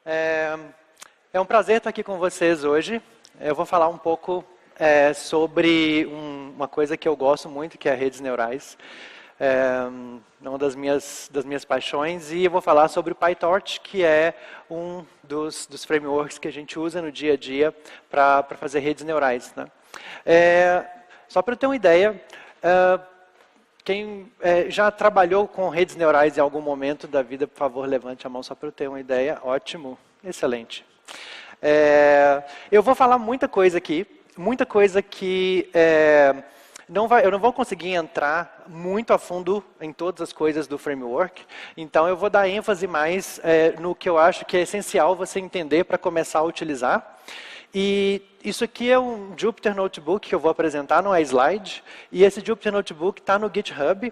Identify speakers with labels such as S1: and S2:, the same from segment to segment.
S1: É, é um prazer estar aqui com vocês hoje. Eu vou falar um pouco sobre uma coisa que eu gosto muito, que é redes neurais. Uma das minhas paixões, e eu vou falar sobre o PyTorch, que é um dos frameworks que a gente usa no dia a dia para fazer redes neurais, né? Só para eu ter uma ideia, quem já trabalhou com redes neurais em algum momento da vida, por favor, levante a mão só para eu ter uma ideia. Ótimo, excelente. Eu vou falar muita coisa aqui, muita coisa que eu não vou conseguir entrar muito a fundo em todas as coisas do framework, então eu vou dar ênfase mais no que eu acho que é essencial você entender para começar a utilizar. E isso aqui é um Jupyter Notebook que eu vou apresentar no slide, e esse Jupyter Notebook está no GitHub,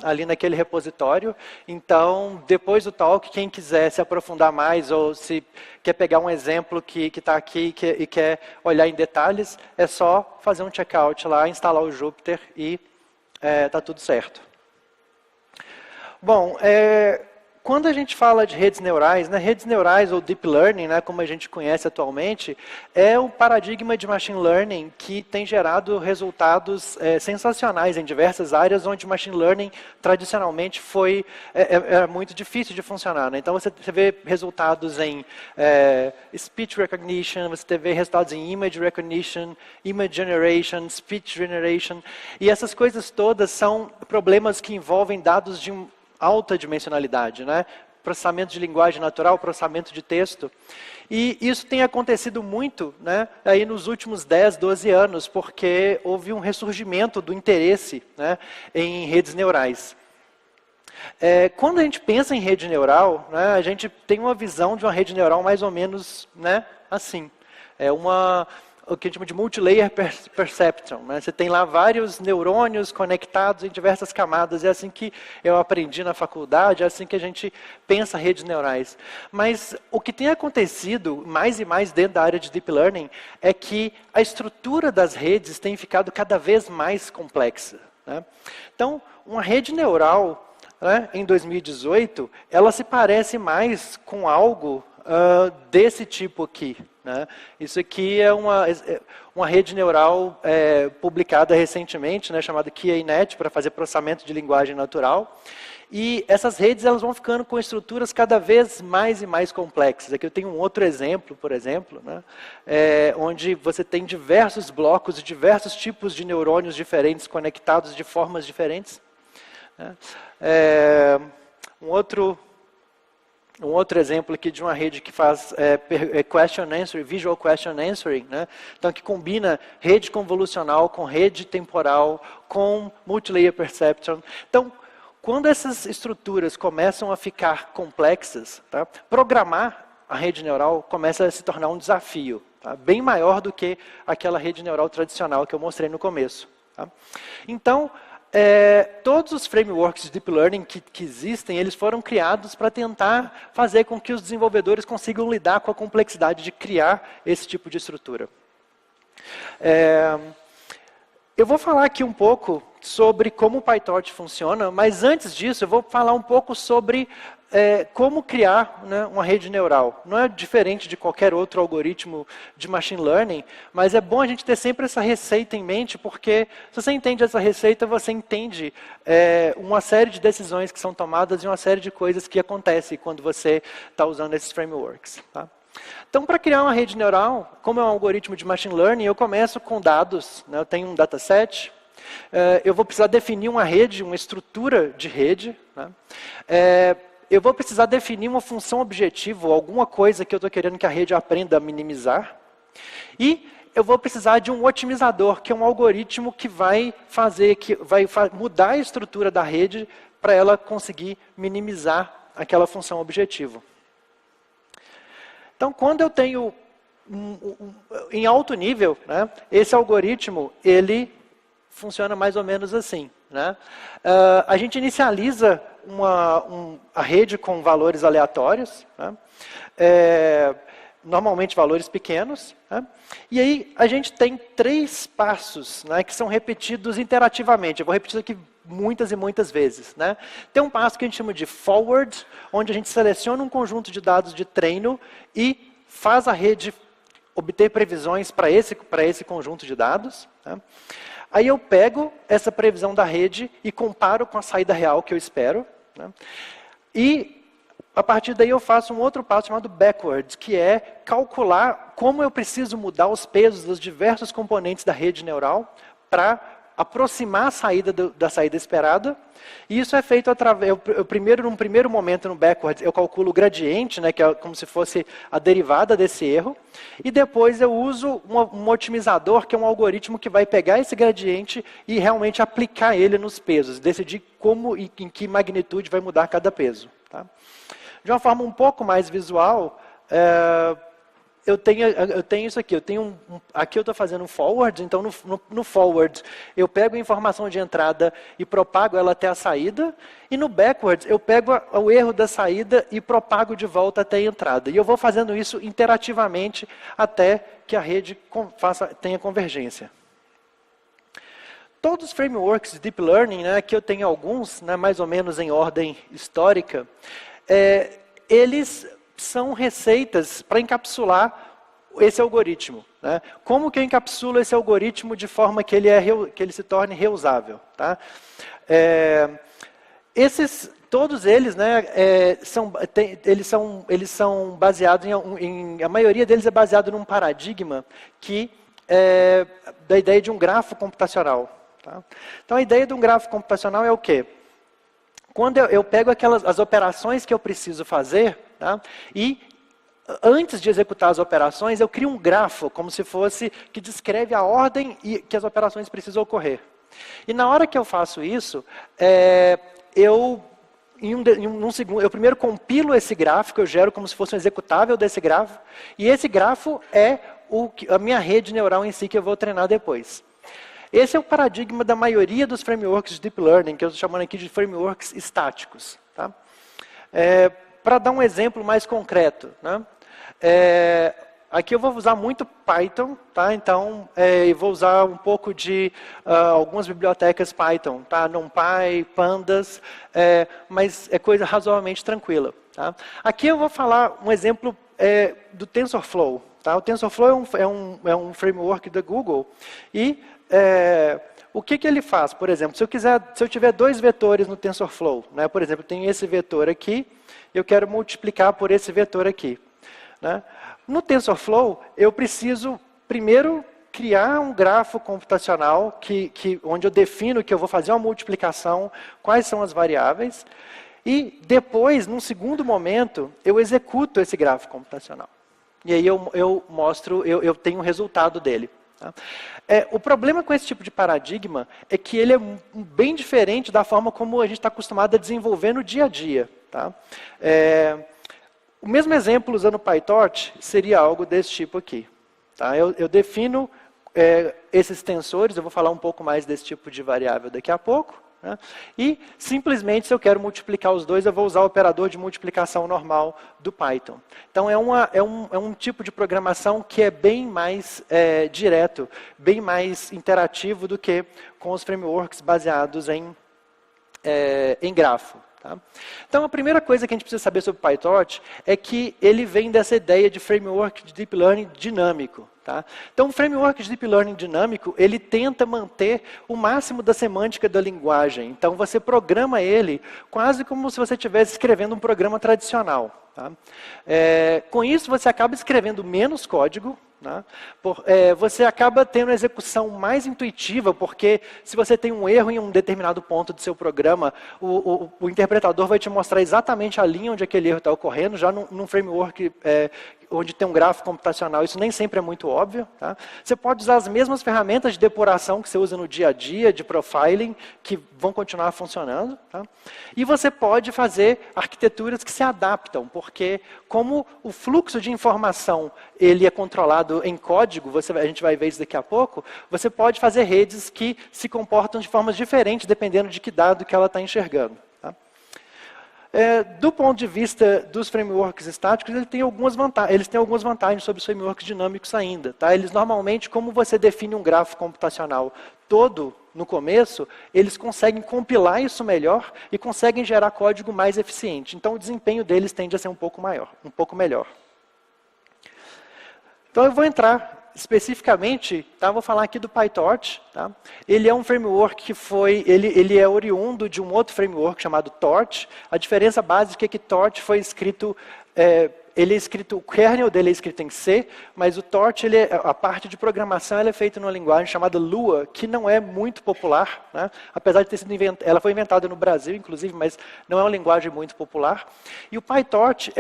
S1: ali naquele repositório. Então, depois do talk, quem quiser se aprofundar mais, ou se quer pegar um exemplo que está aqui e quer olhar em detalhes, é só fazer um checkout lá, instalar o Jupyter e está tudo certo. Bom, quando a gente fala de redes neurais ou deep learning, né, como a gente conhece atualmente, é um paradigma de machine learning que tem gerado resultados sensacionais em diversas áreas onde machine learning tradicionalmente era muito difícil de funcionar, né? Então você vê resultados em speech recognition, você vê resultados em image recognition, image generation, speech generation, e essas coisas todas são problemas que envolvem dados de alta dimensionalidade, né? Processamento de linguagem natural, processamento de texto. E isso tem acontecido muito, né, aí nos últimos 10, 12 anos, porque houve um ressurgimento do interesse, né, em redes neurais. Quando a gente pensa em rede neural, né, a gente tem uma visão de uma rede neural mais ou menos, né, assim. O que a gente chama de multilayer perception, né? Você tem lá vários neurônios conectados em diversas camadas. É assim que eu aprendi na faculdade, é assim que a gente pensa redes neurais. Mas o que tem acontecido mais e mais dentro da área de Deep Learning é que a estrutura das redes tem ficado cada vez mais complexa, né? Então, uma rede neural, né, em 2018, ela se parece mais com algo desse tipo aqui, né? Isso aqui é uma rede neural publicada recentemente, né, chamada QANet, para fazer processamento de linguagem natural. E essas redes elas vão ficando com estruturas cada vez mais e mais complexas. Aqui eu tenho um outro exemplo, por exemplo, né, onde você tem diversos blocos de diversos tipos de neurônios diferentes conectados de formas diferentes, né? Um outro exemplo aqui de uma rede que faz question answering, visual question answering, né? Então, que combina rede convolucional com rede temporal, com multilayer perception. Então, quando essas estruturas começam a ficar complexas, tá, programar a rede neural começa a se tornar um desafio, tá, bem maior do que aquela rede neural tradicional que eu mostrei no começo. Tá? Então, todos os frameworks de Deep Learning que existem, eles foram criados para tentar fazer com que os desenvolvedores consigam lidar com a complexidade de criar esse tipo de estrutura. Eu vou falar aqui um pouco sobre como o PyTorch funciona, mas antes disso eu vou falar um pouco sobre como criar, né, uma rede neural. Não é diferente de qualquer outro algoritmo de machine learning, mas é bom a gente ter sempre essa receita em mente, porque se você entende essa receita, você entende uma série de decisões que são tomadas e uma série de coisas que acontecem quando você está usando esses frameworks. Tá? Então, para criar uma rede neural, como é um algoritmo de machine learning, eu começo com dados, né, eu tenho um dataset, eu vou precisar definir uma rede, uma estrutura de rede, né, eu vou precisar definir uma função objetivo, alguma coisa que eu estou querendo que a rede aprenda a minimizar. E eu vou precisar de um otimizador, que é um algoritmo que vai mudar a estrutura da rede para ela conseguir minimizar aquela função objetivo. Então, quando eu tenho em alto nível, né, esse algoritmo, ele funciona mais ou menos assim, né? A gente inicializa a rede com valores aleatórios, né? normalmente valores pequenos. Né? E aí a gente tem 3 passos, né, que são repetidos interativamente. Eu vou repetir isso aqui muitas e muitas vezes. Né? Tem um passo que a gente chama de forward, onde a gente seleciona um conjunto de dados de treino e faz a rede obter previsões para esse conjunto de dados. Né? Aí eu pego essa previsão da rede e comparo com a saída real que eu espero. Né? E a partir daí eu faço um outro passo chamado backwards, que é calcular como eu preciso mudar os pesos dos diversos componentes da rede neural para aproximar a saída da saída esperada. E isso é feito através, num primeiro momento no backwards, eu calculo o gradiente, né, que é como se fosse a derivada desse erro. E depois eu uso um otimizador, que é um algoritmo que vai pegar esse gradiente e realmente aplicar ele nos pesos, decidir como e em que magnitude vai mudar cada peso. Tá? De uma forma um pouco mais visual, eu tenho isso aqui. Aqui eu estou fazendo um forward, então no forward eu pego a informação de entrada e propago ela até a saída, e no backwards eu pego o erro da saída e propago de volta até a entrada. E eu vou fazendo isso interativamente até que a rede tenha convergência. Todos os frameworks de Deep Learning, né, que eu tenho alguns, né, mais ou menos em ordem histórica, eles são receitas para encapsular esse algoritmo. Né? Como que eu encapsulo esse algoritmo de forma que ele se torne reusável? Tá? Todos eles, né, eles são baseados a maioria deles é baseado num paradigma da ideia de um grafo computacional. Tá? Então a ideia de um grafo computacional é o quê? Quando eu pego as operações que eu preciso fazer, tá? E antes de executar as operações, eu crio um grafo, como se fosse, que descreve a ordem que as operações precisam ocorrer. E na hora que eu faço isso, eu primeiro compilo esse gráfico, eu gero como se fosse um executável desse grafo, e esse grafo é a minha rede neural em si que eu vou treinar depois. Esse é o paradigma da maioria dos frameworks de Deep Learning, que eu estou chamando aqui de frameworks estáticos. Tá? Para dar um exemplo mais concreto, né? Aqui eu vou usar muito Python, tá? Então eu vou usar um pouco de algumas bibliotecas Python, tá? NumPy, Pandas, mas é coisa razoavelmente tranquila. Tá? Aqui eu vou falar um exemplo do TensorFlow. Tá? O TensorFlow é um framework da Google e o que ele faz? Por exemplo, se eu tiver 2 vetores no TensorFlow, né? Por exemplo, eu tenho esse vetor aqui, eu quero multiplicar por esse vetor aqui. Né? No TensorFlow, eu preciso primeiro criar um grafo computacional onde eu defino que eu vou fazer uma multiplicação, quais são as variáveis, e depois, num segundo momento, eu executo esse grafo computacional. E aí eu tenho o resultado dele. Tá? O problema com esse tipo de paradigma é que ele é bem diferente da forma como a gente está acostumado a desenvolver no dia a dia. Tá? O mesmo exemplo usando PyTorch seria algo desse tipo aqui. Tá? Eu defino esses tensores, eu vou falar um pouco mais desse tipo de variável daqui a pouco. Né? E, simplesmente, se eu quero multiplicar os dois, eu vou usar o operador de multiplicação normal do Python. Então, é um tipo de programação que é bem mais direto, bem mais interativo do que com os frameworks baseados em grafo. Tá? Então, a primeira coisa que a gente precisa saber sobre o PyTorch é que ele vem dessa ideia de framework de Deep Learning dinâmico. Tá? Então, o framework de Deep Learning dinâmico, ele tenta manter o máximo da semântica da linguagem. Então, você programa ele quase como se você estivesse escrevendo um programa tradicional. Tá? Com isso, você acaba escrevendo menos código, né? Você acaba tendo uma execução mais intuitiva, porque se você tem um erro em um determinado ponto do seu programa, o interpretador vai te mostrar exatamente a linha onde aquele erro está ocorrendo, já num framework onde tem um grafo computacional, isso nem sempre é muito óbvio. Tá? Você pode usar as mesmas ferramentas de depuração que você usa no dia a dia, de profiling, que vão continuar funcionando. Tá? E você pode fazer arquiteturas que se adaptam, porque como o fluxo de informação ele é controlado em código, a gente vai ver isso daqui a pouco, você pode fazer redes que se comportam de formas diferentes, dependendo de que dado que ela está enxergando. Tá? Do ponto de vista dos frameworks estáticos, eles têm algumas vantagens sobre os frameworks dinâmicos ainda. Tá? Eles normalmente, como você define um grafo computacional todo no começo, eles conseguem compilar isso melhor e conseguem gerar código mais eficiente. Então o desempenho deles tende a ser um pouco melhor. Então eu vou entrar especificamente, tá? Vou falar aqui do PyTorch. Tá? Ele é um framework que ele é oriundo de um outro framework chamado Torch. A diferença básica é que Torch foi escrito, o kernel dele é escrito em C, mas o Torch, a parte de programação ela é feita numa linguagem chamada Lua, que não é muito popular, né? Apesar de ter sido ela foi inventada no Brasil, inclusive, mas não é uma linguagem muito popular. E o PyTorch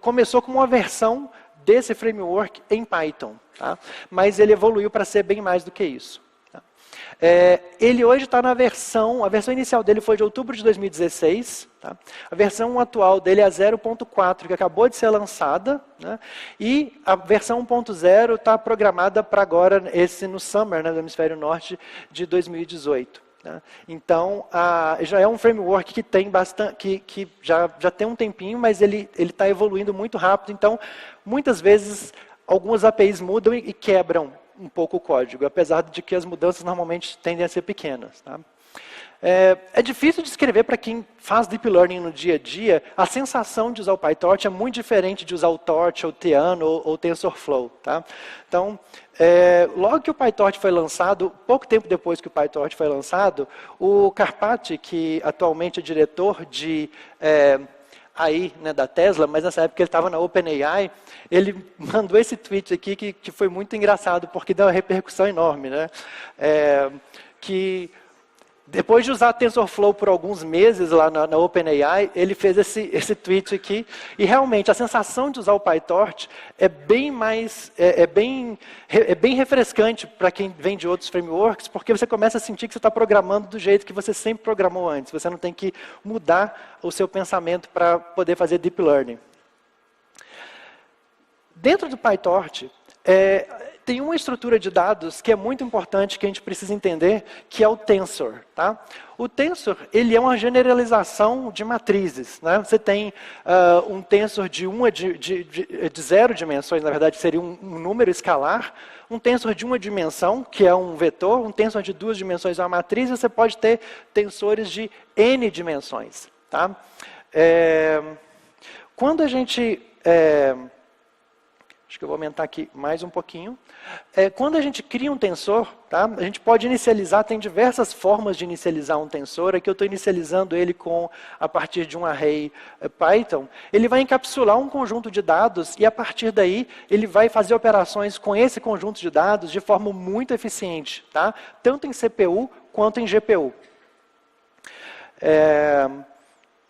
S1: começou como uma versão desse framework em Python, tá? Mas ele evoluiu para ser bem mais do que isso. Tá? Ele hoje está a versão inicial dele foi de outubro de 2016, tá? A versão atual dele é a 0.4, que acabou de ser lançada, né? E a versão 1.0 está programada para agora, no Summer, né, do Hemisfério Norte, de 2018. Então, já é um framework que tem que já tem um tempinho, mas ele está evoluindo muito rápido. Então, muitas vezes, algumas APIs mudam e quebram um pouco o código, apesar de que as mudanças normalmente tendem a ser pequenas. Tá? É difícil de escrever para quem faz Deep Learning no dia a dia. A sensação de usar o PyTorch é muito diferente de usar o Torch, ou o Theano, ou o TensorFlow. Tá? Então, logo que o PyTorch foi lançado, pouco tempo depois que o PyTorch foi lançado, o Karpathy, que atualmente é diretor de AI, né, da Tesla, mas nessa época ele estava na OpenAI, ele mandou esse tweet aqui que foi muito engraçado, porque deu uma repercussão enorme. Né? Que depois de usar TensorFlow por alguns meses lá na OpenAI, ele fez esse tweet aqui, e realmente a sensação de usar o PyTorch é bem refrescante para quem vem de outros frameworks, porque você começa a sentir que você está programando do jeito que você sempre programou antes, você não tem que mudar o seu pensamento para poder fazer Deep Learning. Dentro do PyTorch, tem uma estrutura de dados que é muito importante, que a gente precisa entender, que é o tensor. Tá? O tensor, ele é uma generalização de matrizes. Né? Você tem um tensor de 0 dimensões, na verdade seria um número escalar, um tensor de 1 dimensão, que é um vetor, um tensor de 2 dimensões é uma matriz, e você pode ter tensores de n dimensões. Tá? Quando a gente... acho que eu vou aumentar aqui mais um pouquinho. Quando a gente cria um tensor, tá? A gente pode inicializar, tem diversas formas de inicializar um tensor. Aqui eu estou inicializando ele a partir de um array Python. Ele vai encapsular um conjunto de dados e a partir daí ele vai fazer operações com esse conjunto de dados de forma muito eficiente, tá? Tanto em CPU quanto em GPU.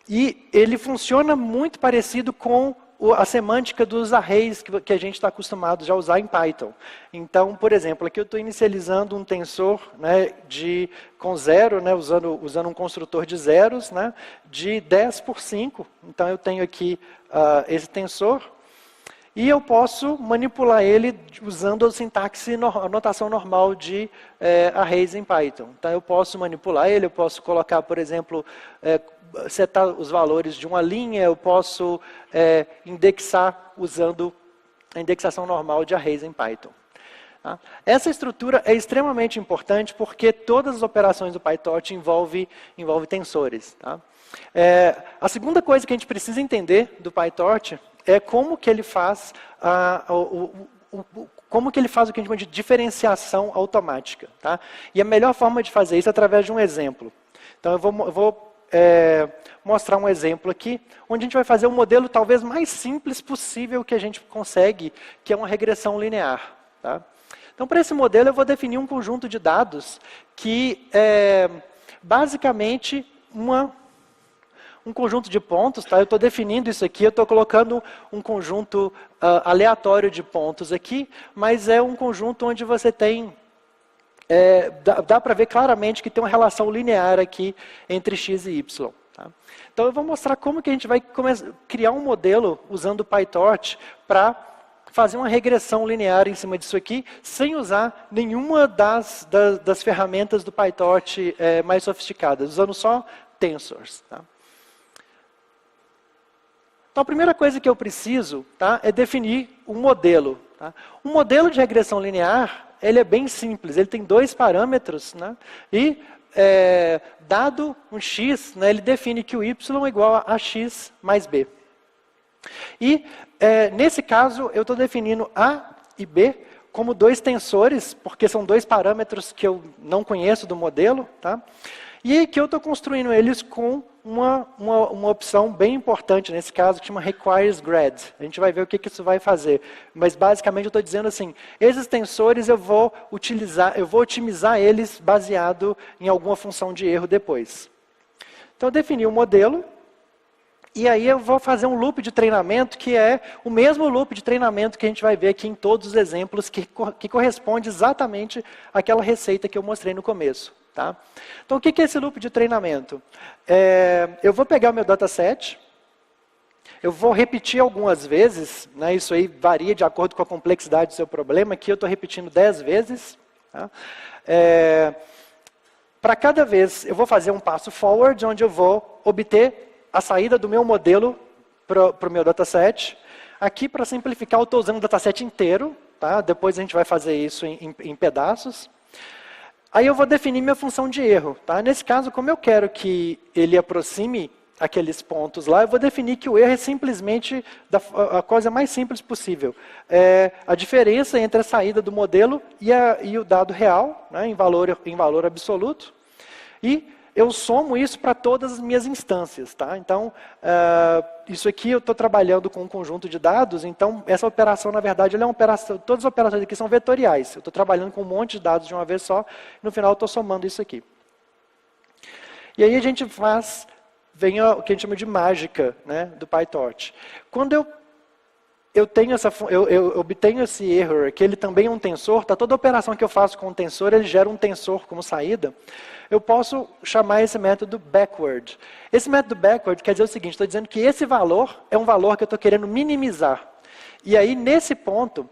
S1: E ele funciona muito parecido com a semântica dos arrays que a gente está acostumado já a usar em Python. Então, por exemplo, aqui eu estou inicializando um tensor, né, com 0, né, usando um construtor de zeros, né, de 10 por 5. Então, eu tenho aqui esse tensor. E eu posso manipular ele usando a notação normal de arrays em Python. Então, eu posso manipular ele, eu posso colocar, por exemplo, setar os valores de uma linha, eu posso indexar usando a indexação normal de arrays em Python. Tá? Essa estrutura é extremamente importante porque todas as operações do PyTorch envolvem tensores. Tá? A segunda coisa que a gente precisa entender do PyTorch é como que ele faz o que a gente chama de diferenciação automática. Tá? E a melhor forma de fazer isso é através de um exemplo. Então, eu vou mostrar um exemplo aqui, onde a gente vai fazer o modelo talvez mais simples possível que a gente consegue, que é uma regressão linear. Tá? Então, para esse modelo, eu vou definir um conjunto de dados que é basicamente um conjunto de pontos. Tá? Eu estou definindo isso aqui, eu estou colocando um conjunto aleatório de pontos aqui, mas é um conjunto onde você tem... dá para ver claramente que tem uma relação linear aqui entre x e y. Tá? Então eu vou mostrar como que a gente vai criar um modelo usando o PyTorch para fazer uma regressão linear em cima disso aqui, sem usar nenhuma das ferramentas do PyTorch mais sofisticadas, usando só tensors. Tá? Então, a primeira coisa que eu preciso, tá, é definir um modelo. Tá? Um modelo de regressão linear, ele é bem simples, ele tem 2 parâmetros, né, e dado um x, né, ele define que o y é igual a x mais b. E, nesse caso, eu estou definindo A e B como 2 tensores, porque são 2 parâmetros que eu não conheço do modelo, tá? E que eu estou construindo eles com uma opção bem importante, nesse caso, que chama requires grad. A gente vai ver o que isso vai fazer. Mas, basicamente, eu estou dizendo assim, esses tensores eu vou otimizar eles baseado em alguma função de erro depois. Então, eu defini um modelo, e aí eu vou fazer um loop de treinamento, que é o mesmo loop de treinamento que a gente vai ver aqui em todos os exemplos, que corresponde exatamente àquela receita que eu mostrei no começo. Tá? Então, o que é esse loop de treinamento? Eu vou pegar o meu dataset, eu vou repetir algumas vezes, né, isso aí varia de acordo com a complexidade do seu problema, aqui eu estou repetindo 10 vezes. Tá? Para cada vez, eu vou fazer um passo forward, onde eu vou obter a saída do meu modelo para o meu dataset. Aqui, para simplificar, eu estou usando o dataset inteiro, tá? Depois a gente vai fazer isso em pedaços. Aí eu vou definir minha função de erro. Tá? Nesse caso, como eu quero que ele aproxime aqueles pontos lá, eu vou definir que o erro é simplesmente a coisa mais simples possível. A diferença entre a saída do modelo e o dado real, né, em valor absoluto. E eu somo isso para todas as minhas instâncias. Tá? Então, isso aqui eu estou trabalhando com um conjunto de dados, então essa operação, na verdade, ela é uma operação, todas as operações aqui são vetoriais. Eu estou trabalhando com um monte de dados de uma vez só, e no final eu estou somando isso aqui. E aí a gente vem o que a gente chama de mágica, né, do PyTorch. Quando eu obtenho esse error, que ele também é um tensor, tá? Toda operação que eu faço com um tensor, ele gera um tensor como saída. Eu posso chamar esse método backward. Esse método backward quer dizer o seguinte, estou dizendo que esse valor é um valor que eu estou querendo minimizar. E aí, nesse ponto,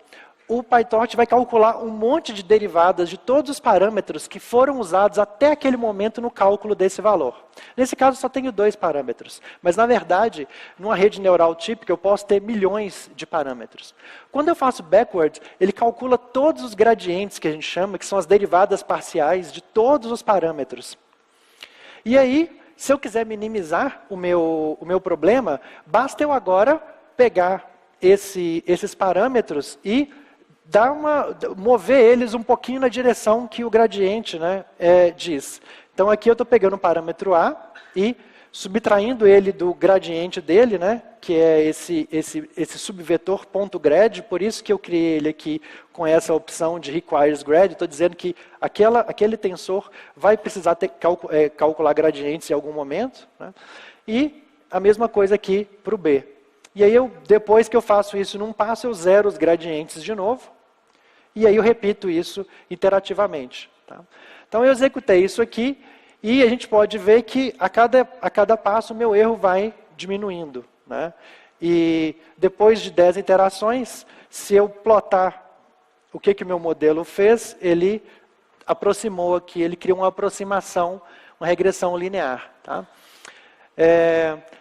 S1: o PyTorch vai calcular um monte de derivadas de todos os parâmetros que foram usados até aquele momento no cálculo desse valor. Nesse caso, só tenho 2 parâmetros. Mas, na verdade, numa rede neural típica, eu posso ter milhões de parâmetros. Quando eu faço backward, ele calcula todos os gradientes, que a gente chama, que são as derivadas parciais de todos os parâmetros. E aí, se eu quiser minimizar o meu problema, basta eu agora pegar esses parâmetros e mover eles um pouquinho na direção que o gradiente, né, diz. Então aqui eu estou pegando o parâmetro A e subtraindo ele do gradiente dele, né, que é esse subvetor .grad, por isso que eu criei ele aqui com essa opção de requires grad. Estou dizendo que aquele tensor vai precisar calcular gradientes em algum momento. Né, e a mesma coisa aqui para o B. E aí, depois que eu faço isso num passo, eu zero os gradientes de novo. E aí eu repito isso iterativamente. Tá? Então eu executei isso aqui e a gente pode ver que a cada passo o meu erro vai diminuindo. Né? E depois de 10 iterações, se eu plotar o que o meu modelo fez, ele aproximou aqui, ele criou uma aproximação, uma regressão linear. Tá?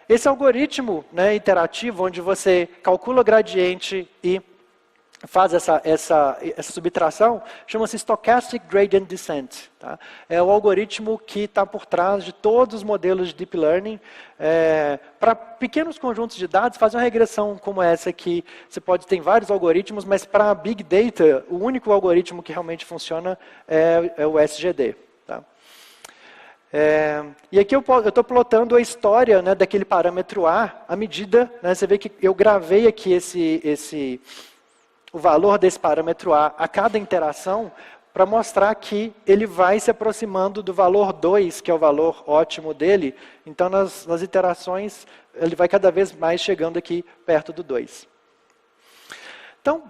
S1: Esse algoritmo, né, interativo, onde você calcula o gradiente e faz essa subtração, chama-se Stochastic Gradient Descent. Tá? É o algoritmo que está por trás de todos os modelos de Deep Learning. Para pequenos conjuntos de dados, fazer uma regressão como essa aqui, você pode ter vários algoritmos, mas para Big Data, o único algoritmo que realmente funciona é o SGD. Tá? E aqui eu estou plotando a história, né, daquele parâmetro A, à medida, né, você vê que eu gravei aqui o valor desse parâmetro A cada interação, para mostrar que ele vai se aproximando do valor 2, que é o valor ótimo dele. Então, nas iterações, ele vai cada vez mais chegando aqui perto do 2. Então,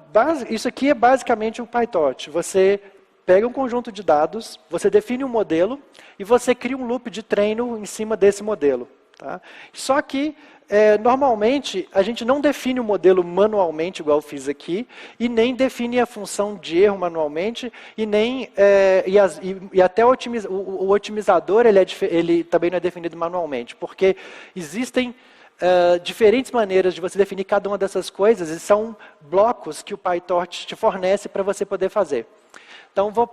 S1: isso aqui é basicamente o PyTorch. Você pega um conjunto de dados, você define um modelo e você cria um loop de treino em cima desse modelo. Tá? Só que, normalmente, a gente não define o modelo manualmente, igual eu fiz aqui, e nem define a função de erro manualmente, e até o otimizador ele também não é definido manualmente, porque existem diferentes maneiras de você definir cada uma dessas coisas, e são blocos que o PyTorch te fornece para você poder fazer. Então, vou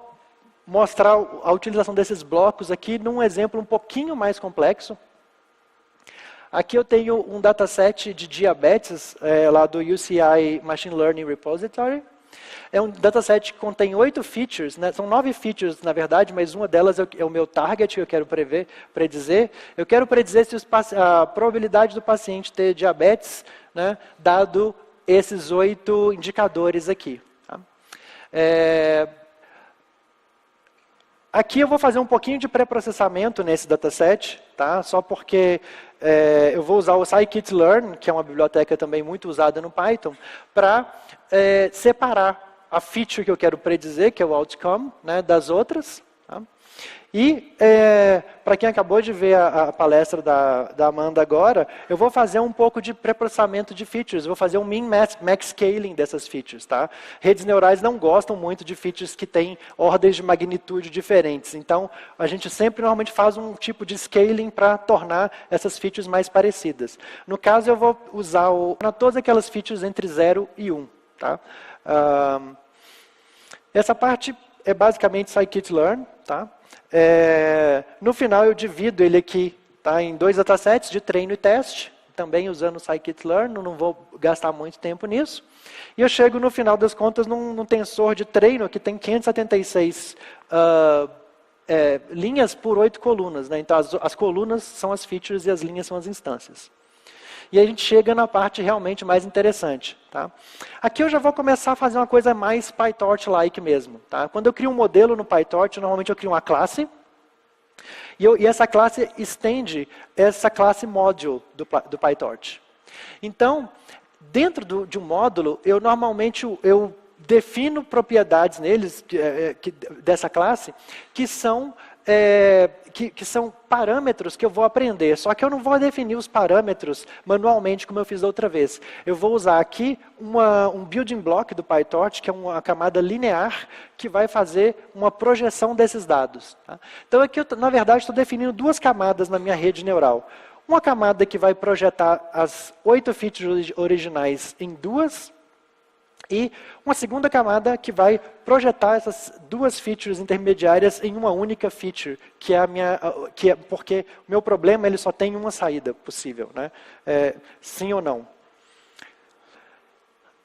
S1: mostrar a utilização desses blocos aqui num exemplo um pouquinho mais complexo. Aqui eu tenho um dataset de diabetes, lá do UCI Machine Learning Repository. É um dataset que contém 8 features, né? São 9 features, na verdade, mas uma delas é o meu target, que eu quero predizer. Eu quero predizer se a probabilidade do paciente ter diabetes, né, dado esses 8 indicadores aqui. Tá? Aqui eu vou fazer um pouquinho de pré-processamento nesse dataset, tá? Só porque eu vou usar o scikit-learn, que é uma biblioteca também muito usada no Python, para separar a feature que eu quero predizer, que é o outcome, né, das outras. Tá? E, para quem acabou de ver a palestra da Amanda agora, eu vou fazer um pouco de pré-processamento de features, eu vou fazer um min-max scaling dessas features. Tá? Redes neurais não gostam muito de features que têm ordens de magnitude diferentes, então a gente sempre normalmente faz um tipo de scaling para tornar essas features mais parecidas. No caso, eu vou usar para todas aquelas features entre 0 e 1. Tá? Essa parte é basicamente scikit-learn. Tá? No final eu divido ele aqui, tá, em 2 datasets de treino e teste, também usando o scikit-learn, não vou gastar muito tempo nisso. E eu chego no final das contas num tensor de treino que tem 576 linhas por 8 colunas. Né? Então as colunas são as features e as linhas são as instâncias. E a gente chega na parte realmente mais interessante. Tá? Aqui eu já vou começar a fazer uma coisa mais PyTorch-like mesmo. Tá? Quando eu crio um modelo no PyTorch, normalmente eu crio uma classe. E essa classe estende essa classe module do PyTorch. Então, dentro de um módulo, eu normalmente defino propriedades neles, dessa classe, que são parâmetros que eu vou aprender. Só que eu não vou definir os parâmetros manualmente, como eu fiz da outra vez. Eu vou usar aqui um building block do PyTorch, que é uma camada linear, que vai fazer uma projeção desses dados. Tá? Então aqui, na verdade, estou definindo 2 camadas na minha rede neural. Uma camada que vai projetar as 8 features originais em 2, e uma segunda camada que vai projetar essas 2 features intermediárias em uma única feature, porque o meu problema ele só tem uma saída possível, né? Sim ou não.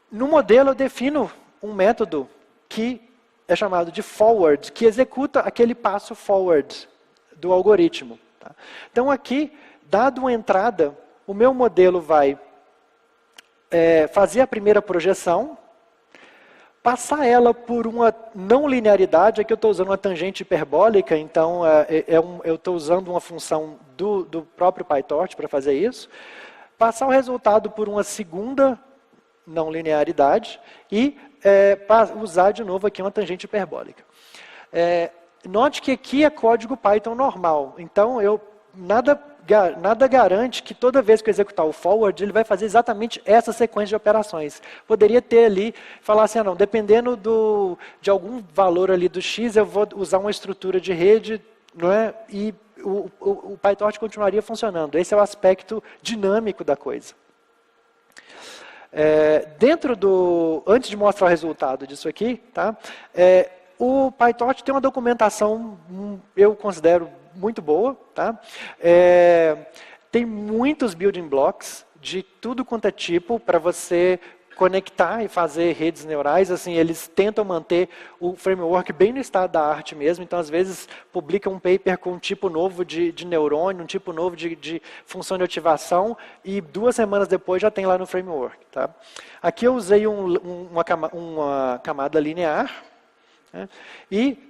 S1: No modelo eu defino um método que é chamado de forward, que executa aquele passo forward do algoritmo. Tá? Então aqui, dado uma entrada, o meu modelo vai fazer a primeira projeção, passar ela por uma não linearidade. Aqui eu estou usando uma tangente hiperbólica, então eu estou usando uma função do próprio PyTorch para fazer isso. Passar o resultado por uma segunda não linearidade e usar de novo aqui uma tangente hiperbólica. Note que aqui é código Python normal, então nada garante que toda vez que eu executar o forward, ele vai fazer exatamente essa sequência de operações. Poderia ter ali, falar assim, não, dependendo de algum valor ali do x, eu vou usar uma estrutura de rede, não é? E o PyTorch continuaria funcionando. Esse é o aspecto dinâmico da coisa. Antes de mostrar o resultado disso aqui, tá? O PyTorch tem uma documentação, eu considero muito boa. Tá? Tem muitos building blocks de tudo quanto é tipo para você conectar e fazer redes neurais. Assim, eles tentam manter o framework bem no estado da arte mesmo. Então, às vezes, publicam um paper com um tipo novo de neurônio, um tipo novo de função de ativação, e 2 semanas depois já tem lá no framework. Tá? Aqui eu usei uma camada linear. E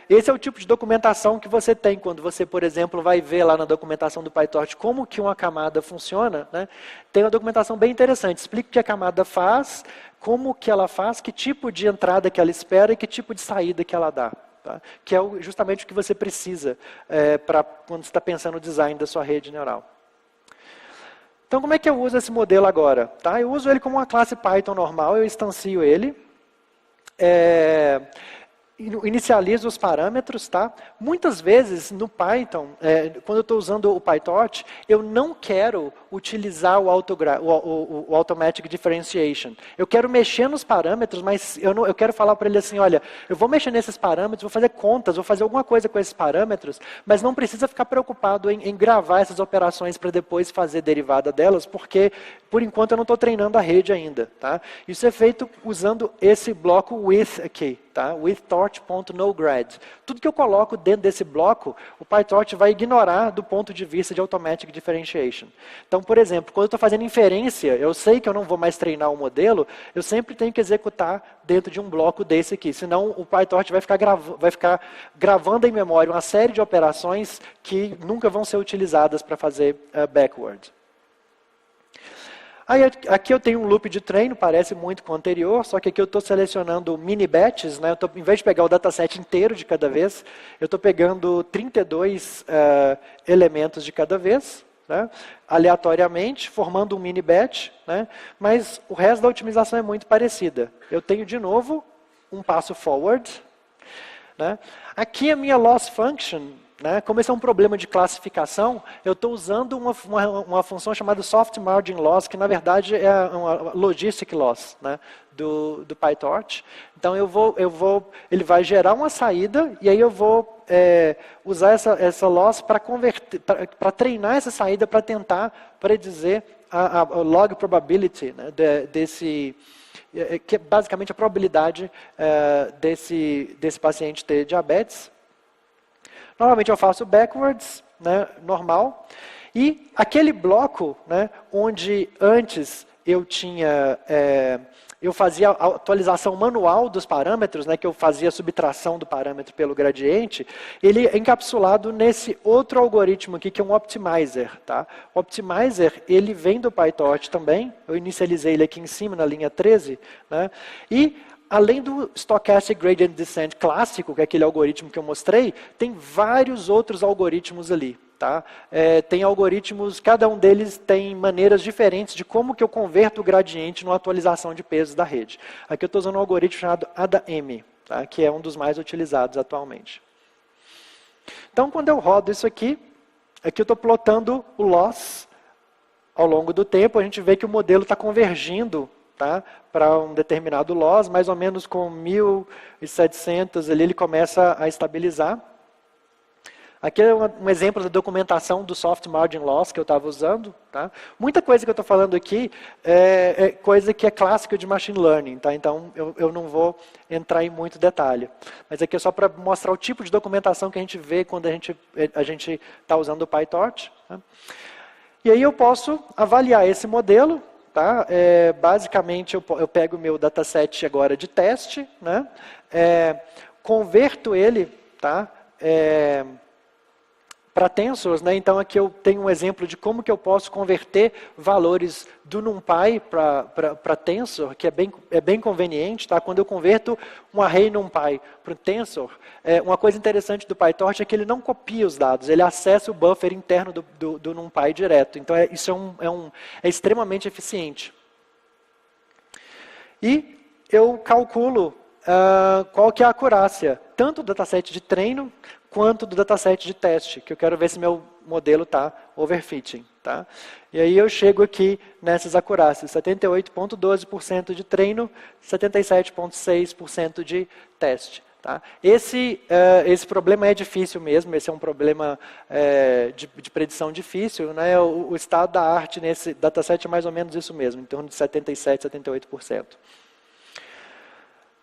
S1: esse é o tipo de documentação que você tem quando você, por exemplo, vai ver lá na documentação do PyTorch como que uma camada funciona. Né? Tem uma documentação bem interessante, explica o que a camada faz, como que ela faz, que tipo de entrada que ela espera e que tipo de saída que ela dá. Tá? Que é justamente o que você precisa para quando você está pensando no design da sua rede neural. Então, como é que eu uso esse modelo agora? Tá? Eu uso ele como uma classe Python normal, eu instancio ele. inicializo os parâmetros, tá? Muitas vezes no Python, quando eu estou usando o PyTorch, eu não quero utilizar o Automatic Differentiation. Eu quero mexer nos parâmetros, mas eu quero falar para ele assim, olha, eu vou mexer nesses parâmetros, vou fazer contas, vou fazer alguma coisa com esses parâmetros, mas não precisa ficar preocupado em gravar essas operações para depois fazer derivada delas, porque por enquanto eu não estou treinando a rede ainda, tá? Isso é feito usando esse bloco with aqui, tá? With torch.nograd. Tudo que eu coloco dentro desse bloco, o PyTorch vai ignorar do ponto de vista de Automatic Differentiation. Então, por exemplo, quando eu estou fazendo inferência, eu sei que eu não vou mais treinar o modelo, eu sempre tenho que executar dentro de um bloco desse aqui, senão o PyTorch vai ficar gravando em memória uma série de operações que nunca vão ser utilizadas para fazer backward. Aí, aqui eu tenho um loop de treino, parece muito com o anterior, só que aqui eu estou selecionando mini batches, né? Em vez de pegar o dataset inteiro de cada vez, eu estou pegando 32 elementos de cada vez, né? Aleatoriamente, formando um mini batch, né? Mas o resto da otimização é muito parecida. Eu tenho, de novo, um passo forward, né? Aqui a minha loss function, né? Como esse é um problema de classificação, eu estou usando uma função chamada soft margin loss, que na verdade é uma logistic loss, né? do PyTorch. Então ele vai gerar uma saída e aí eu vou usar essa loss para treinar essa saída para tentar predizer a log probability, né? Que é basicamente a probabilidade desse paciente ter diabetes. Normalmente eu faço backwards, né, normal, e aquele bloco, né, onde antes eu fazia a atualização manual dos parâmetros, né, que eu fazia a subtração do parâmetro pelo gradiente, ele é encapsulado nesse outro algoritmo aqui, que é um optimizer. Tá? O optimizer, ele vem do PyTorch também, eu inicializei ele aqui em cima, na linha 13, né, e além do Stochastic Gradient Descent clássico, que é aquele algoritmo que eu mostrei, tem vários outros algoritmos ali. Tá? Tem algoritmos, cada um deles tem maneiras diferentes de como que eu converto o gradiente numa atualização de pesos da rede. Aqui eu estou usando um algoritmo chamado ADA-M, tá? Que é um dos mais utilizados atualmente. Então, quando eu rodo isso aqui eu estou plotando o loss ao longo do tempo, a gente vê que o modelo está convergindo, tá, para um determinado loss, mais ou menos com 1.700, ali ele começa a estabilizar. Aqui é um exemplo da documentação do soft margin loss que eu estava usando. Tá? Muita coisa que eu estou falando aqui é coisa que é clássica de machine learning, tá? Então eu não vou entrar em muito detalhe. Mas aqui é só para mostrar o tipo de documentação que a gente vê quando a gente está usando o PyTorch. Tá? E aí eu posso avaliar esse modelo. Tá? Basicamente, eu pego o meu dataset agora de teste, né? Converto ele, tá? Para tensors, né? Então aqui eu tenho um exemplo de como que eu posso converter valores do NumPy para tensor, que é bem conveniente. Tá? Quando eu converto um array NumPy para o tensor, uma coisa interessante do PyTorch é que ele não copia os dados, ele acessa o buffer interno do NumPy direto. Então isso é extremamente eficiente. E eu calculo qual que é a acurácia, tanto do dataset de treino, quanto do dataset de teste, que eu quero ver se meu modelo está overfitting. Tá? E aí eu chego aqui nessas acurácias, 78,12% de treino, 77,6% de teste. Tá? Esse problema é difícil mesmo, esse é um problema de predição difícil. Né? O estado da arte nesse dataset é mais ou menos isso mesmo, em torno de 77%, 78%.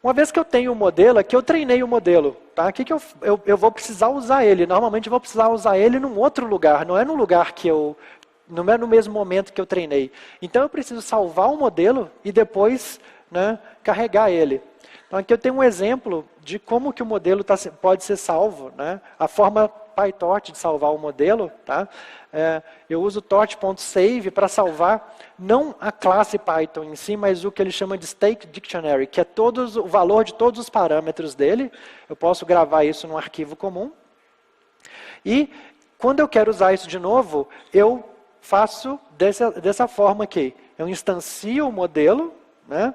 S1: Uma vez que eu tenho o modelo, aqui eu treinei o modelo. Tá? Aqui que eu vou precisar usar ele. Normalmente eu vou precisar usar ele num outro lugar, não é num lugar que não é no mesmo momento que eu treinei. Então eu preciso salvar o modelo e depois, né, carregar ele. Então aqui eu tenho um exemplo de como que o modelo pode ser salvo. Né? A forma PyTorch de salvar o modelo, tá? Eu uso torch.save para salvar não a classe Python em si, mas o que ele chama de State Dictionary, que é o valor de todos os parâmetros dele. Eu posso gravar isso num arquivo comum. E quando eu quero usar isso de novo, eu faço dessa forma aqui. Eu instancio o modelo, né,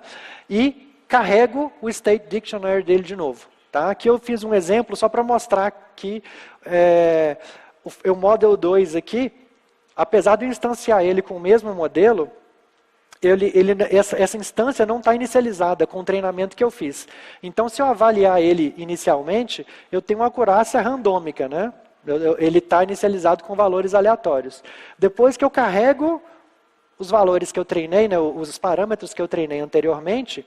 S1: e carrego o State Dictionary dele de novo. Tá? Aqui eu fiz um exemplo só para mostrar que o Model 2 aqui, apesar de eu instanciar ele com o mesmo modelo, essa instância não está inicializada com o treinamento que eu fiz. Então, se eu avaliar ele inicialmente, eu tenho uma acurácia randômica, né? Ele está inicializado com valores aleatórios. Depois que eu carrego os valores que eu treinei, né, os parâmetros que eu treinei anteriormente,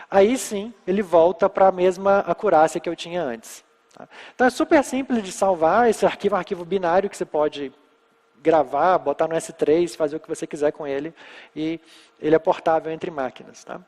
S1: aí sim ele volta para a mesma acurácia que eu tinha antes. Tá? Então é super simples de salvar esse arquivo, um arquivo binário que você pode gravar, botar no S3, fazer o que você quiser com ele, e ele é portável entre máquinas. Tá?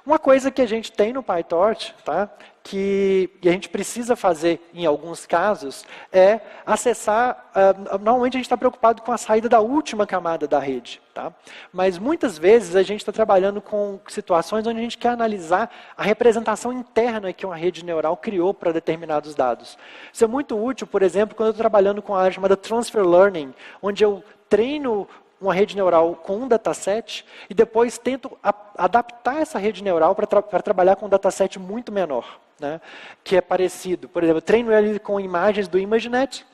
S1: Uma coisa que a gente tem no PyTorch, tá, que a gente precisa fazer em alguns casos, é acessar, normalmente a gente está preocupado com a saída da última camada da rede. Tá? Mas muitas vezes a gente está trabalhando com situações onde a gente quer analisar a representação interna que uma rede neural criou para determinados dados. Isso é muito útil, por exemplo, quando eu estou trabalhando com a área chamada Transfer Learning, onde eu treino uma rede neural com um dataset e depois tento adaptar essa rede neural para trabalhar com um dataset muito menor, né, que é parecido. Por exemplo, eu treino ele com imagens do ImageNet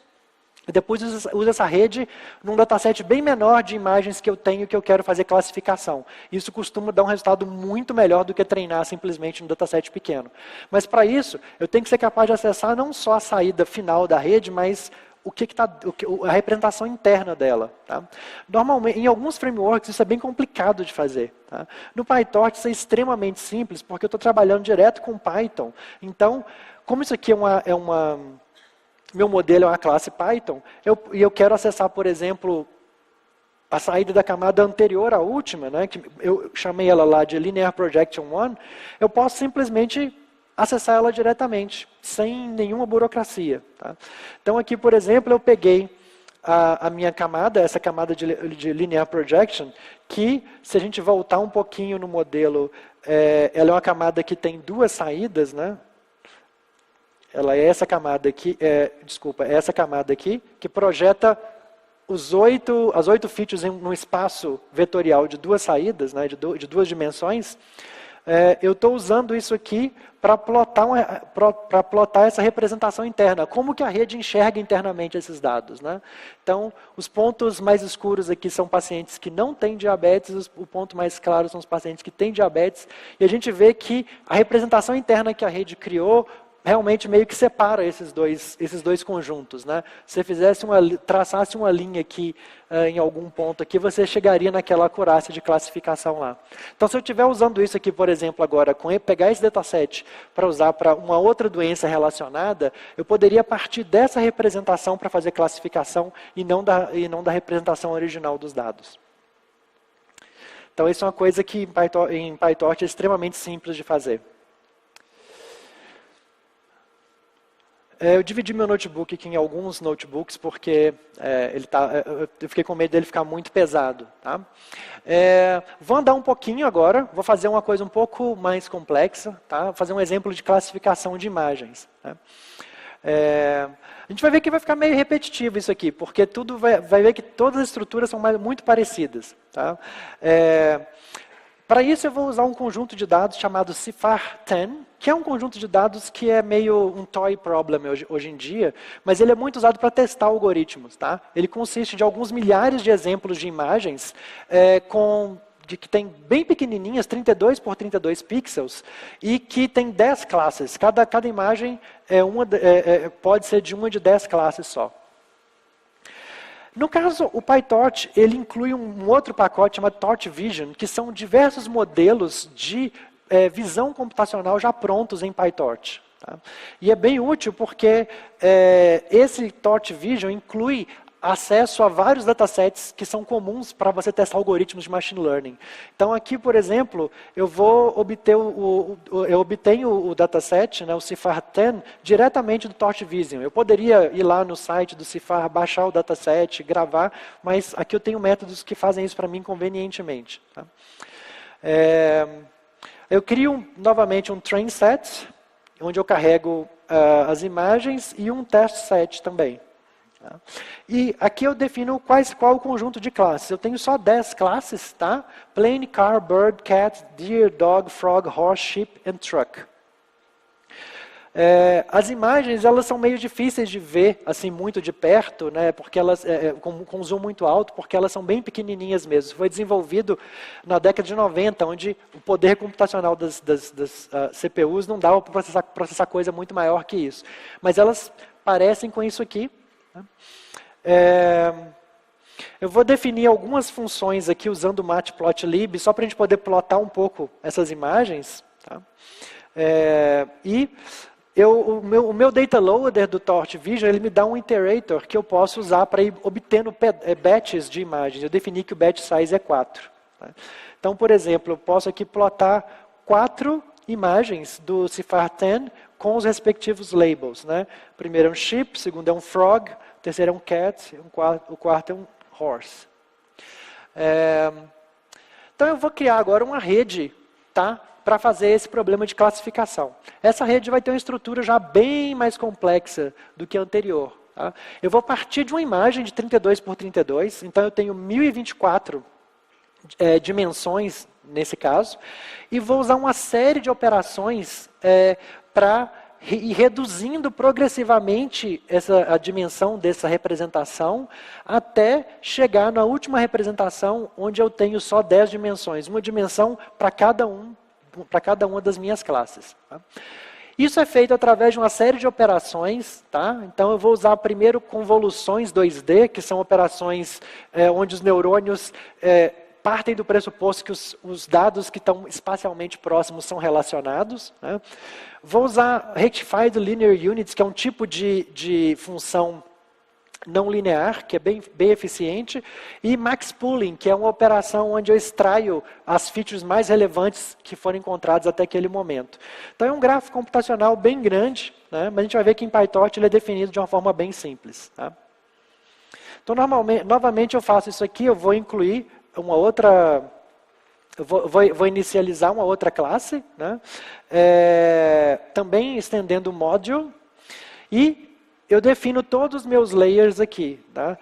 S1: e depois uso essa rede num dataset bem menor de imagens que eu tenho que eu quero fazer classificação. Isso costuma dar um resultado muito melhor do que treinar simplesmente num dataset pequeno. Mas para isso, eu tenho que ser capaz de acessar não só a saída final da rede, mas a representação interna dela. Tá? Normalmente, em alguns frameworks, isso é bem complicado de fazer. Tá? No PyTorch, isso é extremamente simples, porque eu estou trabalhando direto com Python. Então, como isso aqui meu modelo é uma classe Python, e eu quero acessar, por exemplo, a saída da camada anterior à última, né, que eu chamei ela lá de Linear Projection 1, eu posso simplesmente acessar ela diretamente, sem nenhuma burocracia. Tá? Então aqui, por exemplo, eu peguei a minha camada, essa camada de Linear Projection, que se a gente voltar um pouquinho no modelo, ela é uma camada que tem duas saídas, né? Ela é essa camada aqui, essa camada aqui, que projeta as 8 features em um espaço vetorial de duas saídas, né, de duas dimensões. Eu estou usando isso aqui para plotar essa representação interna. Como que a rede enxerga internamente esses dados? Né? Então, os pontos mais escuros aqui são pacientes que não têm diabetes, o ponto mais claro são os pacientes que têm diabetes, e a gente vê que a representação interna que a rede criou realmente meio que separa esses dois conjuntos. Né? Se você traçasse uma linha aqui em algum ponto aqui, você chegaria naquela acurácia de classificação lá. Então, se eu estiver usando isso aqui, por exemplo, agora, pegar esse dataset para usar para uma outra doença relacionada, eu poderia partir dessa representação para fazer classificação e não da representação original dos dados. Então, isso é uma coisa que em PyTorch é extremamente simples de fazer. Eu dividi meu notebook aqui em alguns notebooks, porque eu fiquei com medo dele ficar muito pesado. Tá? Vou andar um pouquinho agora, vou fazer uma coisa um pouco mais complexa, tá? Vou fazer um exemplo de classificação de imagens. Tá? A gente vai ver que vai ficar meio repetitivo isso aqui, porque vai ver que todas as estruturas são muito parecidas. Tá? Para isso eu vou usar um conjunto de dados chamado CIFAR-10, que é um conjunto de dados que é meio um toy problem hoje em dia, mas ele é muito usado para testar algoritmos. Tá? Ele consiste de alguns milhares de exemplos de imagens que tem bem pequenininhas, 32 por 32 pixels, e que tem 10 classes. Cada imagem pode ser de uma de 10 classes só. No caso, o PyTorch ele inclui um outro pacote chamado Torch Vision, que são diversos modelos de visão computacional já prontos em PyTorch. Tá? E é bem útil porque esse Torch Vision inclui acesso a vários datasets que são comuns para você testar algoritmos de machine learning. Então aqui, por exemplo, eu obtenho o dataset, né, o CIFAR-10, diretamente do Torch Vision. Eu poderia ir lá no site do CIFAR, baixar o dataset, gravar, mas aqui eu tenho métodos que fazem isso para mim convenientemente. Tá? Eu crio novamente um train set, onde eu carrego as imagens, e um test set também. Tá? E aqui eu defino qual o conjunto de classes. Eu tenho só 10 classes, tá? Plane, car, bird, cat, deer, dog, frog, horse, sheep and truck. As imagens, elas são meio difíceis de ver, assim, muito de perto, né, porque elas, com zoom muito alto, porque elas são bem pequenininhas mesmo. Foi desenvolvido na década de 90, onde o poder computacional das CPUs não dava para processar coisa muito maior que isso. Mas elas parecem com isso aqui. Né? Eu vou definir algumas funções aqui usando o matplotlib, só para a gente poder plotar um pouco essas imagens. Tá? O meu data loader do Torch Vision, ele me dá um iterator que eu posso usar para ir obtendo batches de imagens. Eu defini que o batch size é 4. Tá? Então, por exemplo, eu posso aqui plotar 4 imagens do CIFAR 10 com os respectivos labels. Né? O primeiro é um sheep, o segundo é um frog, o terceiro é um cat, o quarto é um horse. Então eu vou criar agora uma rede, tá? Para fazer esse problema de classificação. Essa rede vai ter uma estrutura já bem mais complexa do que a anterior. Tá? Eu vou partir de uma imagem de 32 por 32, então eu tenho 1024 dimensões nesse caso, e vou usar uma série de operações para ir reduzindo progressivamente a dimensão dessa representação até chegar na última representação onde eu tenho só 10 dimensões, uma dimensão para cada uma das minhas classes. Tá? Isso é feito através de uma série de operações. Tá? Então eu vou usar primeiro convoluções 2D, que são operações onde os neurônios partem do pressuposto que os dados que estão espacialmente próximos são relacionados. Né? Vou usar Rectified Linear Units, que é um tipo de função não linear, que é bem eficiente, e Max Pooling, que é uma operação onde eu extraio as features mais relevantes que foram encontradas até aquele momento. Então é um gráfico computacional bem grande, né? Mas a gente vai ver que em PyTorch ele é definido de uma forma bem simples. Tá? Então, novamente eu faço isso aqui, eu vou incluir uma outra... Eu vou inicializar uma outra classe, né? Também estendendo o module, e eu defino todos os meus layers aqui. Tá?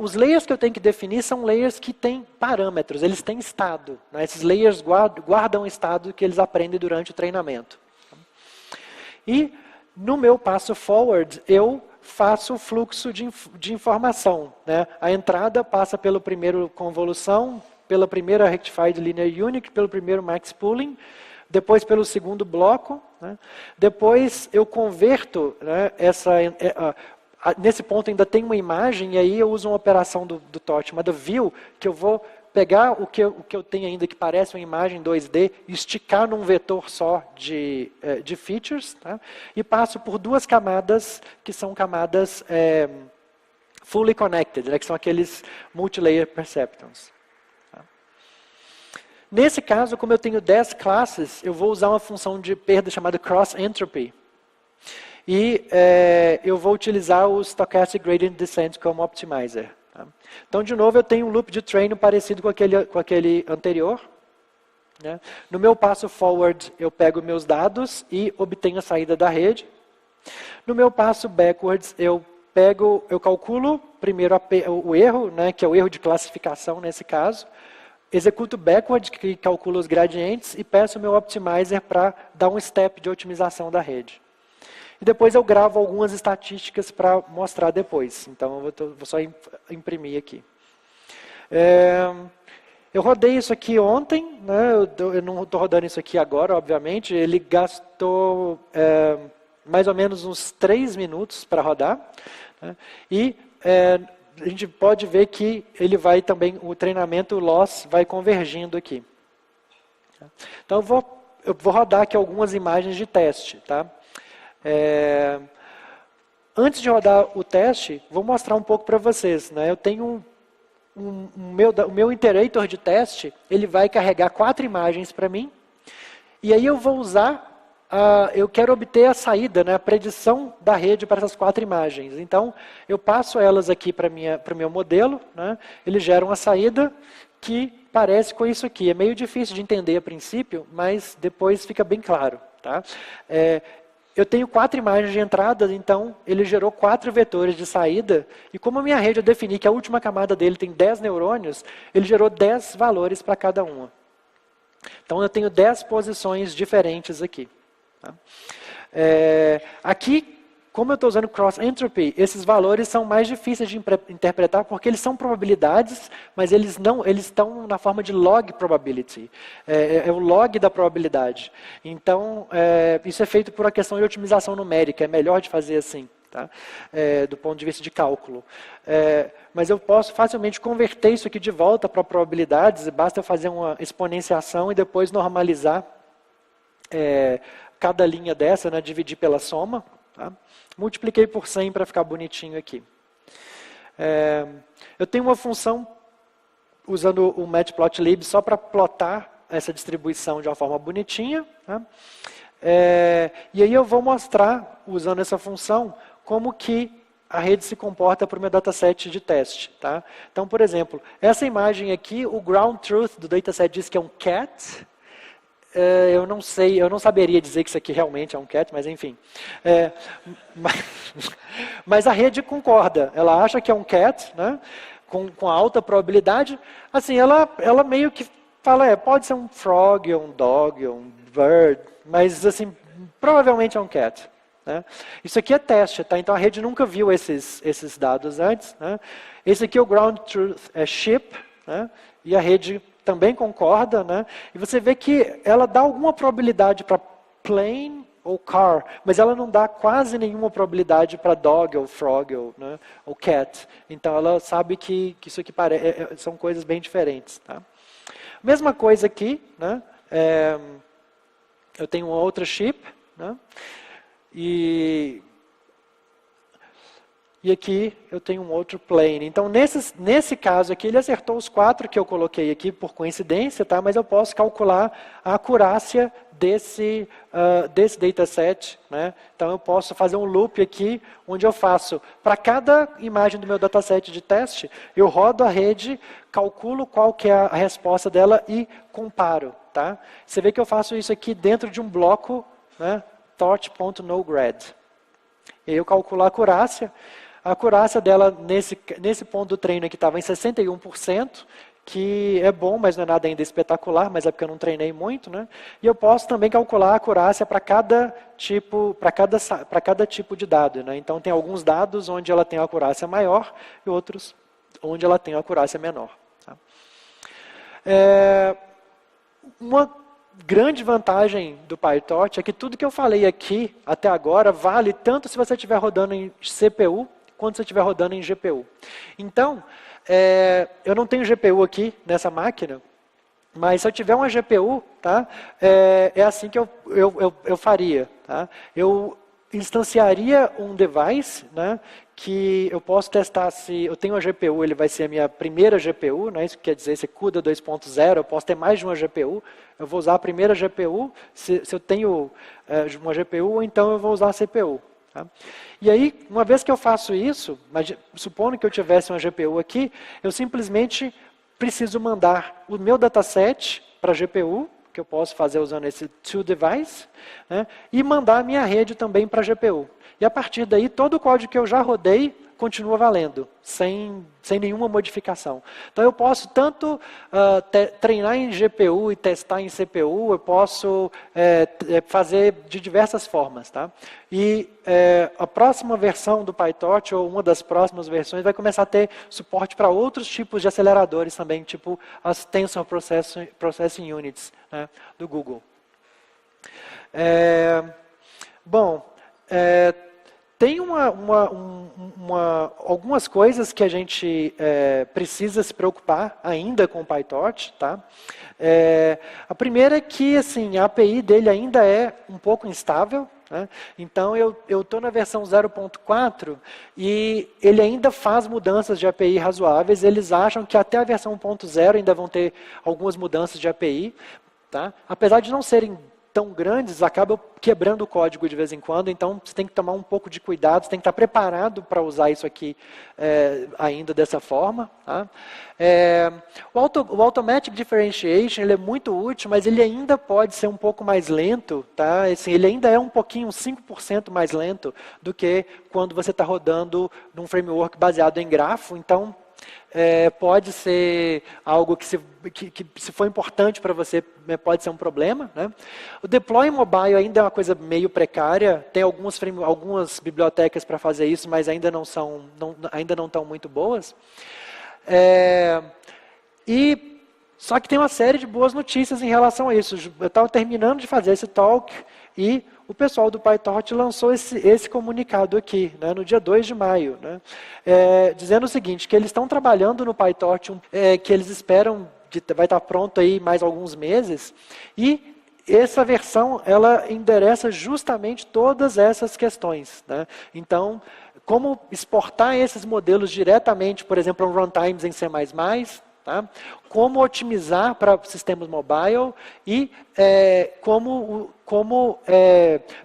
S1: Os layers que eu tenho que definir são layers que têm parâmetros, eles têm estado. Né? Esses layers guardam o estado que eles aprendem durante o treinamento. E no meu passo forward, eu faço o fluxo de informação. Né? A entrada passa pelo primeiro convolução, pela primeira Rectified Linear Unit, pelo primeiro Max Pooling, depois pelo segundo bloco. Né? Depois eu converto, né, nesse ponto ainda tem uma imagem, e aí eu uso uma operação do Torch chamada View, que eu vou pegar o que eu tenho ainda que parece uma imagem 2D, esticar num vetor só de features, tá? E passo por duas camadas, que são camadas fully connected, né, que são aqueles multilayer perceptrons. Nesse caso, como eu tenho 10 classes, eu vou usar uma função de perda chamada cross entropy. E eu vou utilizar o Stochastic Gradient Descent como optimizer. Tá? Então, de novo, eu tenho um loop de treino parecido com aquele anterior. Né? No meu passo forward, eu pego meus dados e obtenho a saída da rede. No meu passo backwards, eu calculo primeiro o erro, né, que é o erro de classificação nesse caso. Executo backward, que calcula os gradientes, e peço o meu optimizer para dar um step de otimização da rede. E depois eu gravo algumas estatísticas para mostrar depois. Então, eu vou só imprimir aqui. Eu rodei isso aqui ontem, né? Eu não estou rodando isso aqui agora, obviamente. Ele gastou mais ou menos uns 3 minutos para rodar. Né? E a gente pode ver que ele vai também, o treinamento, o loss, vai convergindo aqui. Então eu vou rodar aqui algumas imagens de teste. Tá? Antes de rodar o teste, vou mostrar um pouco para vocês. Né? Eu tenho o meu iterator de teste, ele vai carregar 4 imagens para mim, e aí eu vou usar eu quero obter a saída, né, a predição da rede para essas 4 imagens. Então, eu passo elas aqui para o meu modelo, né, ele gera uma saída que parece com isso aqui. É meio difícil de entender a princípio, mas depois fica bem claro. Tá? Eu tenho 4 imagens de entrada, então ele gerou 4 vetores de saída, e como a minha rede eu defini que a última camada dele tem 10 neurônios, ele gerou 10 valores para cada uma. Então, eu tenho 10 posições diferentes aqui. Tá? Aqui, como eu estou usando cross entropy, esses valores são mais difíceis de interpretar porque eles são probabilidades, mas eles estão na forma de log probability. É o log da probabilidade. Então, isso é feito por uma questão de otimização numérica, é melhor de fazer assim, tá? Do ponto de vista de cálculo. Mas eu posso facilmente converter isso aqui de volta para probabilidades, basta eu fazer uma exponenciação e depois normalizar cada linha dessa, né, dividir pela soma. Tá? Multipliquei por 100 para ficar bonitinho aqui. Eu tenho uma função usando o matplotlib só para plotar essa distribuição de uma forma bonitinha. Tá? E aí eu vou mostrar, usando essa função, como que a rede se comporta para o meu dataset de teste. Tá? Então, por exemplo, essa imagem aqui, o ground truth do dataset diz que é um cat. Eu não sei, eu não saberia dizer que isso aqui realmente é um cat, mas enfim. Mas a rede concorda, ela acha que é um cat, né, com alta probabilidade. Assim, ela meio que fala, pode ser um frog, ou um dog, ou um bird, mas assim, provavelmente é um cat. Né? Isso aqui é teste, tá? Então a rede nunca viu esses dados antes. Né? Esse aqui é o ground truth, é ship, né? E a rede também concorda, né? E você vê que ela dá alguma probabilidade para plane ou car, mas ela não dá quase nenhuma probabilidade para dog ou frog ou cat. Então ela sabe que isso aqui são coisas bem diferentes. Tá? Mesma coisa aqui, né? Eu tenho uma outra chip, né? E aqui eu tenho um outro plane. Então, nesse caso aqui, ele acertou os 4 que eu coloquei aqui por coincidência, tá? Mas eu posso calcular a acurácia desse dataset. Né? Então, eu posso fazer um loop aqui, onde eu faço, para cada imagem do meu dataset de teste, eu rodo a rede, calculo qual que é a resposta dela e comparo. Tá? Você vê que eu faço isso aqui dentro de um bloco, né? torch.nograd. E aí eu calculo a acurácia. A acurácia dela, nesse ponto do treino aqui, estava em 61%, que é bom, mas não é nada ainda espetacular, mas é porque eu não treinei muito. Né? E eu posso também calcular a acurácia para cada tipo de dado. Né? Então, tem alguns dados onde ela tem a acurácia maior e outros onde ela tem a acurácia menor. Tá? Uma grande vantagem do PyTorch é que tudo que eu falei aqui, até agora, vale tanto se você estiver rodando em CPU, quando você estiver rodando em GPU. Então, eu não tenho GPU aqui nessa máquina, mas se eu tiver uma GPU, tá, é assim que eu faria. Tá? Eu instanciaria um device, né, que eu posso testar se eu tenho uma GPU, ele vai ser a minha primeira GPU, né, isso quer dizer, se CUDA 2.0, eu posso ter mais de uma GPU, eu vou usar a primeira GPU, se eu tenho uma GPU, então eu vou usar a CPU. Tá? E aí, uma vez que eu faço isso, supondo que eu tivesse uma GPU aqui, eu simplesmente preciso mandar o meu dataset para a GPU, que eu posso fazer usando esse toDevice, né, e mandar a minha rede também para a GPU. E a partir daí, todo o código que eu já rodei continua valendo, sem nenhuma modificação. Então eu posso tanto treinar em GPU e testar em CPU, eu posso fazer de diversas formas. Tá? E a próxima versão do PyTorch, ou uma das próximas versões, vai começar a ter suporte para outros tipos de aceleradores também, tipo as Tensor Processing Units, né, do Google. Tem algumas coisas que a gente precisa se preocupar ainda com o PyTorch. Tá? A primeira é que assim, a API dele ainda é um pouco instável. Né? Então, eu estou na versão 0.4 e ele ainda faz mudanças de API razoáveis. Eles acham que até a versão 1.0 ainda vão ter algumas mudanças de API. Tá? Apesar de não serem tão grandes, acabam quebrando o código de vez em quando, então você tem que tomar um pouco de cuidado, você tem que estar preparado para usar isso aqui ainda dessa forma. Tá? O Automatic Differentiation ele é muito útil, mas ele ainda pode ser um pouco mais lento. Tá? Assim, ele ainda é um pouquinho, 5% mais lento do que quando você está rodando num framework baseado em grafo, então pode ser algo que se for importante para você, pode ser um problema, né? O deploy mobile ainda é uma coisa meio precária, tem algumas bibliotecas para fazer isso, mas ainda não estão muito boas. Só que tem uma série de boas notícias em relação a isso. Eu estava terminando de fazer esse talk e o pessoal do PyTorch lançou esse comunicado aqui, né, no dia 2 de maio, né, dizendo o seguinte, que eles estão trabalhando no PyTorch, que eles esperam, vai estar pronto aí mais alguns meses, e essa versão, ela endereça justamente todas essas questões, né. Então, como exportar esses modelos diretamente, por exemplo, runtimes em C++, tá? Como otimizar para sistemas mobile e como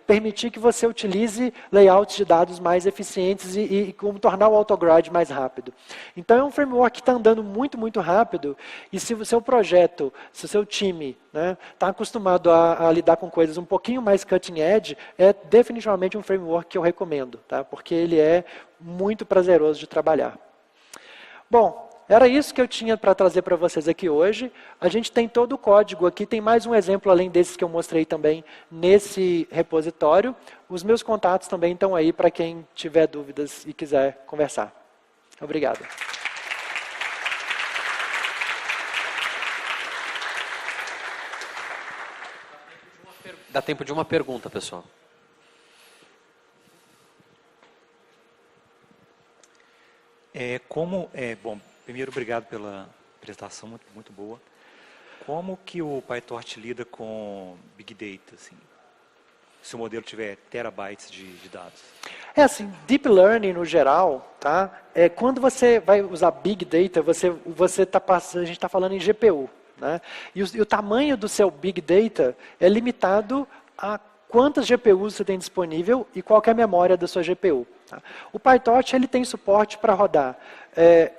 S1: permitir que você utilize layouts de dados mais eficientes e como tornar o autograd mais rápido. Então é um framework que está andando muito, muito rápido e se o seu projeto, se o seu time está acostumado a lidar com coisas um pouquinho mais cutting edge, é definitivamente um framework que eu recomendo, tá? Porque ele é muito prazeroso de trabalhar. Bom, era isso que eu tinha para trazer para vocês aqui hoje. A gente tem todo o código aqui, tem mais um exemplo além desses que eu mostrei também nesse repositório. Os meus contatos também estão aí para quem tiver dúvidas e quiser conversar. Obrigado.
S2: Dá tempo de uma pergunta, pessoal.
S3: Bom, primeiro, obrigado pela apresentação, muito boa. Como que o PyTorch lida com Big Data, assim, se o modelo tiver terabytes de dados?
S1: Assim, Deep Learning no geral, tá? Quando você vai usar Big Data, a gente está falando em GPU, né? E o tamanho do seu Big Data é limitado a quantas GPUs você tem disponível e qual que é a memória da sua GPU. Tá? O PyTorch ele tem suporte para rodar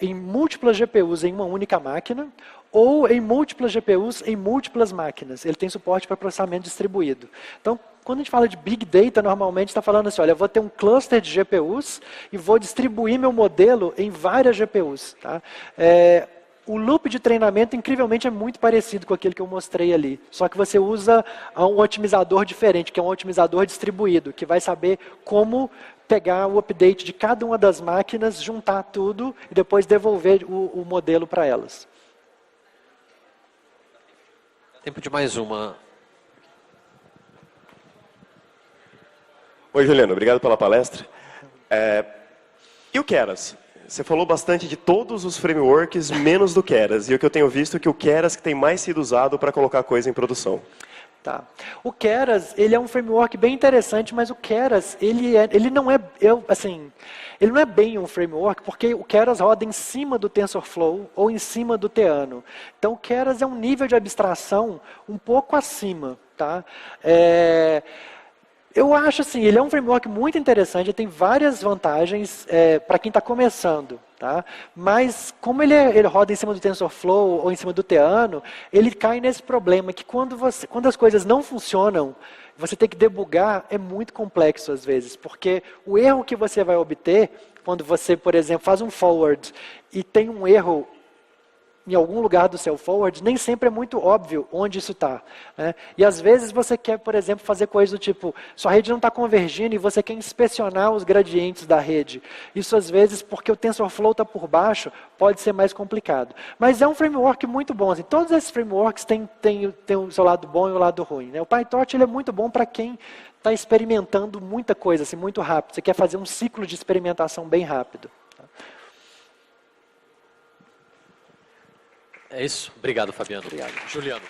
S1: em múltiplas GPUs em uma única máquina ou em múltiplas GPUs em múltiplas máquinas. Ele tem suporte para processamento distribuído. Então, quando a gente fala de Big Data, normalmente está falando assim, olha, eu vou ter um cluster de GPUs e vou distribuir meu modelo em várias GPUs. Tá? O loop de treinamento, incrivelmente, é muito parecido com aquele que eu mostrei ali. Só que você usa um otimizador diferente, que é um otimizador distribuído, que vai saber como pegar o update de cada uma das máquinas, juntar tudo e depois devolver o modelo para elas.
S2: Tempo de mais uma.
S4: Oi, Juliano. Obrigado pela palestra. E o Keras? Você falou bastante de todos os frameworks, menos do Keras. E o que eu tenho visto é que o Keras que tem mais sido usado para colocar coisa em produção.
S1: Tá. O Keras, ele é um framework bem interessante, mas o Keras, ele não é bem um framework, porque o Keras roda em cima do TensorFlow ou em cima do Theano. Então, o Keras é um nível de abstração um pouco acima, tá? Eu acho assim, ele é um framework muito interessante, ele tem várias vantagens para quem está começando, tá? Mas como ele roda em cima do TensorFlow ou em cima do Theano, ele cai nesse problema que quando as coisas não funcionam, você tem que debugar, é muito complexo às vezes, porque o erro que você vai obter, quando você, por exemplo, faz um forward e tem um erro em algum lugar do seu forward, nem sempre é muito óbvio onde isso está. Né? E às vezes você quer, por exemplo, fazer coisas do tipo, sua rede não está convergindo e você quer inspecionar os gradientes da rede. Isso às vezes, porque o TensorFlow está por baixo, pode ser mais complicado. Mas é um framework muito bom. Assim, todos esses frameworks têm o seu lado bom e o lado ruim. Né? O PyTorch ele é muito bom para quem está experimentando muita coisa, assim, muito rápido. Você quer fazer um ciclo de experimentação bem rápido.
S2: É isso. Obrigado, Fabiano.
S1: Obrigado.
S2: Juliano.